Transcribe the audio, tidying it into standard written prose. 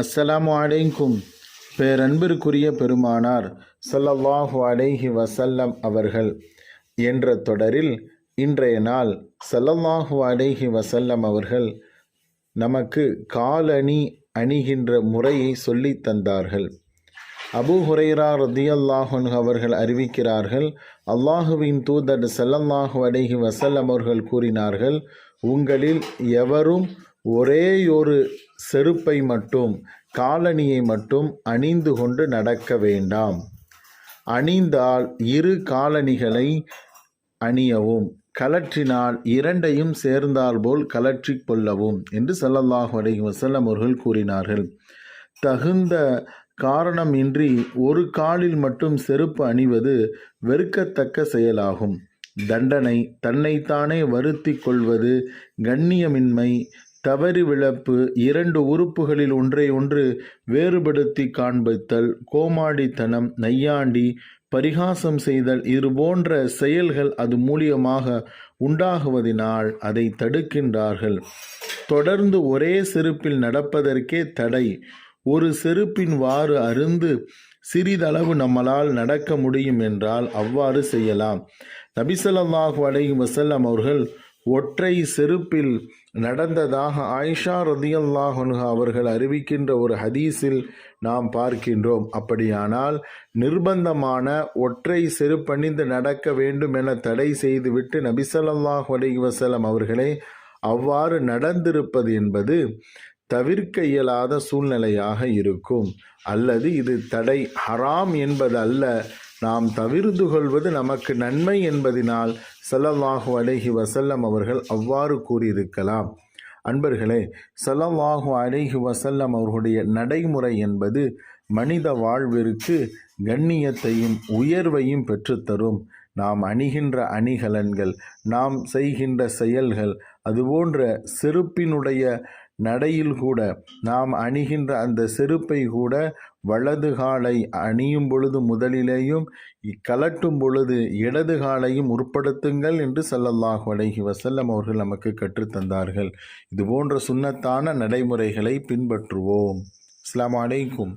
அஸ்ஸலாமு அலைக்கும். பேரன்பிற்குரிய பெருமானார் ஸல்லல்லாஹு அலைஹி வஸல்லம் அவர்கள் என்ற தொடரில் இன்றைய நாள் ஸல்லல்லாஹு அலைஹி வஸல்லம் அவர்கள் நமக்கு காலணி அணிகின்ற முறையை சொல்லி தந்தார்கள். அபூ ஹுரைரா ரதியல்லாஹு அன்ஹு அவர்கள் அறிவிக்கிறார்கள், அல்லாஹுவின் தூதர் ஸல்லல்லாஹு அலைஹி வஸல்லம் அவர்கள் கூறினார்கள், உங்களில் எவரும் ஒரேயொரு செருப்பை மட்டும் காலணியை மட்டும் அணிந்து கொண்டு நடக்க வேண்டாம். அணிந்தால் இரு காலணிகளை அணியவும், கலற்றினால் இரண்டையும் சேர்ந்தால் போல் கலற்றி கொள்ளவும் என்று ஸல்லல்லாஹு அலைஹி வஸல்லம் அவர்கள் கூறினார்கள். தகுந்த காரணம் இன்றி ஒரு காலில் மட்டும் செருப்பு அணிவது வெறுக்கத்தக்க செயலாகும். தண்டனை, தன்னைத்தானே வருத்தி கொள்வது, கண்ணியமின்மை, தவறி விழப்பு, இரண்டு உறுப்புகளில் ஒன்றை ஒன்று வேறுபடுத்தி காண்பித்தல், கோமாடித்தனம், நையாண்டி, பரிகாசம் செய்தல், இது போன்ற செயல்கள் அது மூலியமாக உண்டாகுவதினால் அதை தடுக்கின்றார்கள். தொடர்ந்து ஒரே செருப்பில் நடப்பதற்கே தடை. ஒரு செருப்பின் வாறு அருந்து சிறிதளவு நம்மளால் நடக்க முடியும் என்றால் அவ்வாறு செய்யலாம். நபி ஸல்லல்லாஹு அலைஹி வஸல்லம் அவர்கள் ஒற்றை செருப்பில் நடந்ததாக ஆயிஷா ரதியல்லாஹு அன்ஹா அவர்கள் அறிவிக்கின்ற ஒரு ஹதீஸில் நாம் பார்க்கின்றோம். அப்படியானால் நிர்பந்தமான ஒற்றை செருப்பணிந்து நடக்க வேண்டும் என தடை செய்துவிட்டு நபி ஸல்லல்லாஹு அலைஹி வஸல்லம் அவர்களே அவ்வாறு நடந்திருப்பது என்பது தவிர்க்க இயலாத சூழ்நிலையாக இருக்கும். அல்லது இது தடை ஹராம் என்பது அல்ல, நாம் தவிர்த்து கொள்வது நமக்கு நன்மை என்பதினால் ஸல்லல்லாஹு அலைஹி வஸல்லம் அவர்கள் அவ்வாறு கூறியிருக்கலாம். அன்பர்களே, ஸல்லல்லாஹு அலைஹி வஸல்லம் அவர்களுடைய நடைமுறை என்பது மனித வாழ்விற்கு கண்ணியத்தையும் உயர்வையும் பெற்றுத்தரும். நாம் அணிகின்ற அணிகலன்கள், நாம் செய்கின்ற செயல்கள், அதுபோன்ற செருப்பினுடைய நடையில் கூட நாம் அணிகின்ற அந்த செருப்பை கூட வலது காலை அணியும் பொழுது முதலிலேயும் கலட்டும் பொழுது இடது காலையும் உட்படுத்துங்கள் என்று ஸல்லல்லாஹு அலைஹி வஸல்லம் அவர்கள் நமக்கு கற்றுத்தந்தார்கள். இதுபோன்ற சுன்னத்தான நடைமுறைகளை பின்பற்றுவோம். அஸ்ஸலாமு அலைக்கும்.